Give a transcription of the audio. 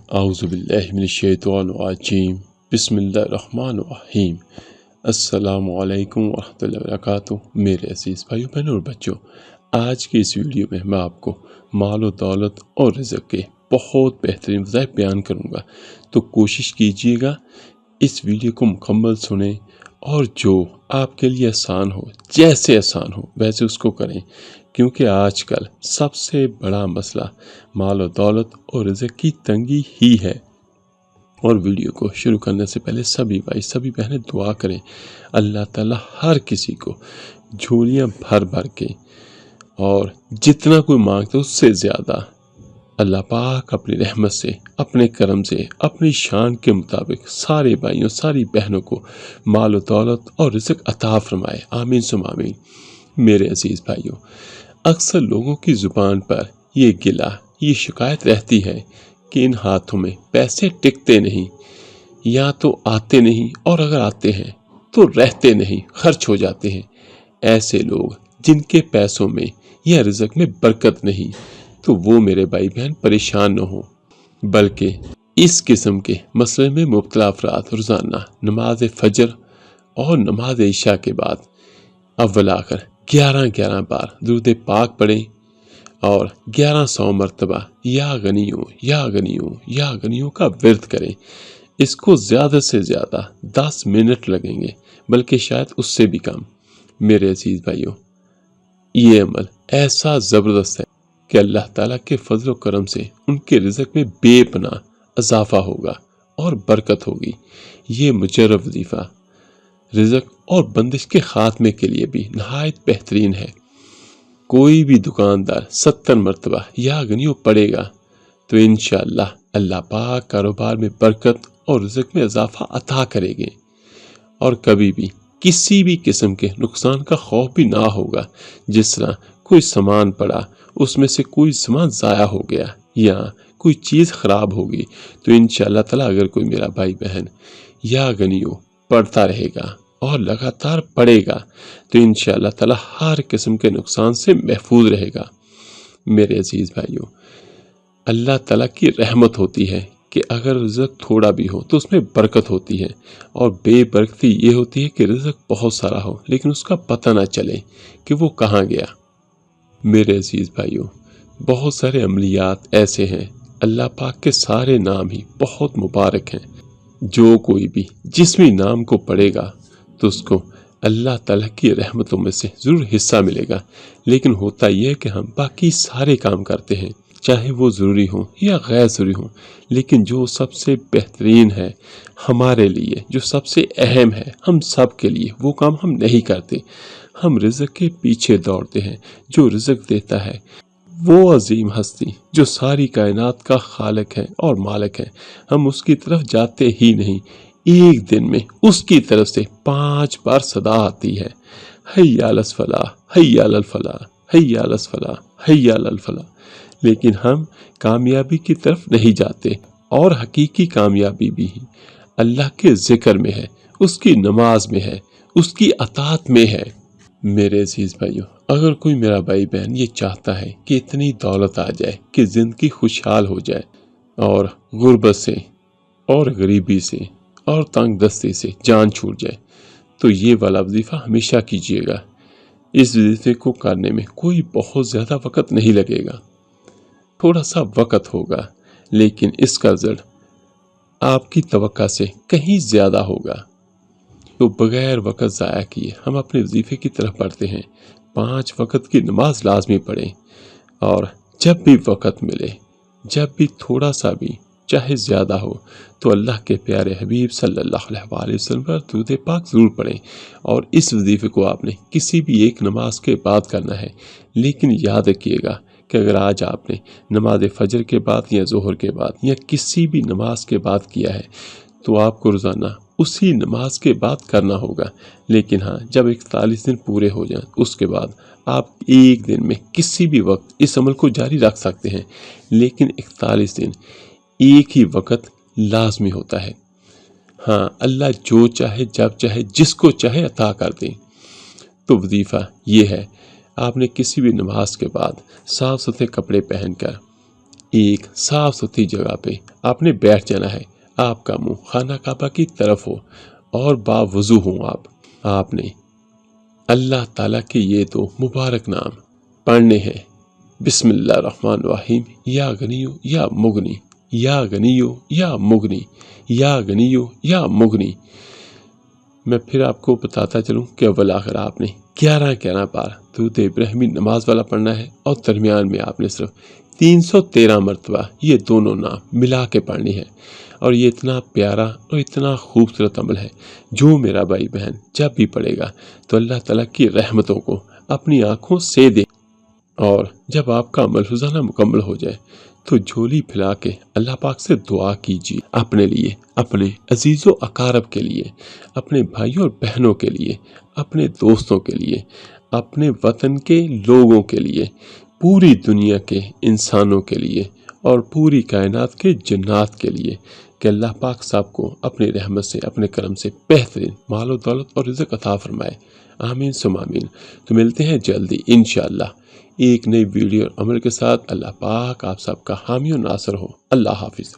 اعوذ باللہ من الشیطان الرجیم بسم اللہ الرحمن الرحیم السلام علیکم ورحمۃ اللہ وبرکاتہ۔ میرے عزیز بھائیو بہنوں اور بچوں، آج کی اس ویڈیو میں میں آپ کو مال و دولت اور رزق کے بہت بہترین وظائف بیان کروں گا، تو کوشش کیجیے گا اس ویڈیو کو مکمل سنیں اور جو آپ کے لیے آسان ہو، جیسے آسان ہو ویسے اس کو کریں، کیونکہ آج کل سب سے بڑا مسئلہ مال و دولت اور رزق کی تنگی ہی ہے۔ اور ویڈیو کو شروع کرنے سے پہلے سبھی بھائی سبھی بہنیں دعا کریں، اللہ تعالیٰ ہر کسی کو جھولیاں بھر بھر کے اور جتنا کوئی مانگتا اس سے زیادہ اللہ پاک اپنی رحمت سے، اپنے کرم سے، اپنی شان کے مطابق سارے بھائیوں ساری بہنوں کو مال و دولت اور رزق عطا فرمائے، آمین ثم آمین۔ میرے عزیز بھائیوں، اکثر لوگوں کی زبان پر یہ گلہ، یہ شکایت رہتی ہے کہ ان ہاتھوں میں پیسے ٹکتے نہیں، یا تو آتے نہیں، اور اگر آتے ہیں تو رہتے نہیں، خرچ ہو جاتے ہیں۔ ایسے لوگ جن کے پیسوں میں یا رزق میں برکت نہیں، تو وہ میرے بھائی بہن پریشان نہ ہوں، بلکہ اس قسم کے مسئلے میں مبتلا افراد روزانہ نماز فجر اور نماز عشاء کے بعد اول آخر 11 بار درود پاک پڑھیں اور 1100 مرتبہ یا غنیوں یا غنیوں یا غنیوں کا ورد کریں۔ اس کو زیادہ سے زیادہ 10 منٹ لگیں گے، بلکہ شاید اس سے بھی کم۔ میرے عزیز بھائیوں، یہ عمل ایسا زبردست ہے کہ اللہ تعالیٰ کے فضل و کرم سے ان کے رزق میں بے پناہ اضافہ ہوگا اور برکت ہوگی۔ یہ مجرب وظیفہ رزق اور بندش کے خاتمے کے لیے بھی نہایت بہترین ہے۔ کوئی بھی دکاندار 70 مرتبہ یا غنیوں پڑے گا تو انشاءاللہ اللہ پاک کاروبار میں برکت اور رزق میں اضافہ عطا کرے گے، اور کبھی بھی کسی بھی قسم کے نقصان کا خوف بھی نہ ہوگا۔ جس طرح کوئی سامان پڑا، اس میں سے کوئی سامان ضائع ہو گیا یا کوئی چیز خراب ہوگی، تو انشاءاللہ تعالیٰ اگر کوئی میرا بھائی بہن یا غنیوں پڑھتا رہے گا اور لگاتار پڑھے گا تو انشاءاللہ تعالیٰ ہر قسم کے نقصان سے محفوظ رہے گا۔ میرے عزیز بھائیوں، اللہ تعالیٰ کی رحمت ہوتی ہے کہ اگر رزق تھوڑا بھی ہو تو اس میں برکت ہوتی ہے، اور بے برکتی یہ ہوتی ہے کہ رزق بہت سارا ہو لیکن اس کا پتہ نہ چلے کہ وہ کہاں گیا۔ میرے عزیز بھائیوں، بہت سارے عملیات ایسے ہیں، اللہ پاک کے سارے نام ہی بہت مبارک ہیں، جو کوئی بھی جسمی نام کو پڑھے گا تو اس کو اللہ تعالیٰ کی رحمتوں میں سے ضرور حصہ ملے گا۔ لیکن ہوتا یہ ہے کہ ہم باقی سارے کام کرتے ہیں، چاہے وہ ضروری ہوں یا غیر ضروری ہوں، لیکن جو سب سے بہترین ہے ہمارے لیے، جو سب سے اہم ہے ہم سب کے لیے، وہ کام ہم نہیں کرتے۔ ہم رزق کے پیچھے دوڑتے ہیں۔ جو رزق دیتا ہے وہ عظیم ہستی جو ساری کائنات کا خالق ہے اور مالک ہے، ہم اس کی طرف جاتے ہی نہیں۔ ایک دن میں اس کی طرف سے 5 بار صدا آتی ہے، حی علی الفلاح، حی علی الفلاح، حی علی الفلاح، حی علی الفلاح، لیکن ہم کامیابی کی طرف نہیں جاتے۔ اور حقیقی کامیابی بھی اللہ کے ذکر میں ہے، اس کی نماز میں ہے، اس کی اطاعت میں ہے۔ میرے عزیز بھائیوں، اگر کوئی میرا بھائی بہن یہ چاہتا ہے کہ اتنی دولت آ جائے کہ زندگی خوشحال ہو جائے، اور غربت سے اور غریبی سے اور تنگ دستی سے جان چھوٹ جائے، تو یہ والا وظیفہ ہمیشہ کیجیے گا۔ اس وظیفے کو کرنے میں کوئی بہت زیادہ وقت نہیں لگے گا، تھوڑا سا وقت ہوگا، لیکن اس کا اثر آپ کی توقع سے کہیں زیادہ ہوگا۔ تو بغیر وقت ضائع کیے ہم اپنے وظیفے کی طرف بڑھتے ہیں۔ 5 وقت کی نماز لازمی پڑھیں، اور جب بھی وقت ملے، جب بھی تھوڑا سا بھی چاہے زیادہ ہو، تو اللہ کے پیارے حبیب صلی اللہ علیہ وسلم پر درود پاک ضرور پڑھیں۔ اور اس وظیفے کو آپ نے کسی بھی ایک نماز کے بعد کرنا ہے، لیکن یاد رکھیے گا کہ اگر آج آپ نے نماز فجر کے بعد یا ظہر کے بعد یا کسی بھی نماز کے بعد کیا ہے تو آپ کو روزانہ اسی نماز کے بعد کرنا ہوگا۔ لیکن ہاں، جب 41 دن پورے ہو جائیں اس کے بعد آپ ایک دن میں کسی بھی وقت اس عمل کو جاری رکھ سکتے ہیں، لیکن 41 دن ایک ہی وقت لازمی ہوتا ہے۔ ہاں، اللہ جو چاہے جب چاہے جس کو چاہے عطا کر دیں۔ تو وظیفہ یہ ہے، آپ نے کسی بھی نماز کے بعد صاف ستھرے کپڑے پہن کر ایک صاف ستھری جگہ پہ آپ نے بیٹھ جانا ہے، آپ کا منہ خانہ کعبہ کی طرف ہو اور باوضو ہوں آپ نے اللہ تعالیٰ کے یہ دو مبارک نام پڑھنے ہیں، بسم اللہ الرحمن الرحیم، یا غنیو یا مغنی، یا غنیو یا مغنی، یا غنیو یا مغنی۔ میں پھر آپ کو بتاتا چلوں کہ اول آخر آپ نے 11 بار درود ابراہیمی نماز والا پڑھنا ہے، اور درمیان میں آپ نے صرف 313 مرتبہ یہ دونوں نام ملا کے پڑھنی ہے۔ اور یہ اتنا پیارا اور اتنا خوبصورت عمل ہے، جو میرا بھائی بہن جب بھی پڑھے گا تو اللہ تعالیٰ کی رحمتوں کو اپنی آنکھوں سے دے۔ اور جب آپ کا عمل روزانہ مکمل ہو جائے تو جھولی پھیلا کے اللہ پاک سے دعا کیجیے، اپنے لیے، اپنے عزیز و اقارب کے لیے، اپنے بھائیوں اور بہنوں کے لیے، اپنے دوستوں کے لیے، اپنے وطن کے لوگوں کے لیے، پوری دنیا کے انسانوں کے لیے، اور پوری کائنات کے جنات کے لیے، کہ اللہ پاک صاحب کو اپنی رحمت سے، اپنے کرم سے بہترین مال و دولت اور رزق عطا فرمائے، آمین ثم آمین۔ تو ملتے ہیں جلدی انشاءاللہ ایک نئی ویڈیو اور عمل کے ساتھ۔ اللہ پاک آپ سب کا حامی و ناصر ہو۔ اللہ حافظ۔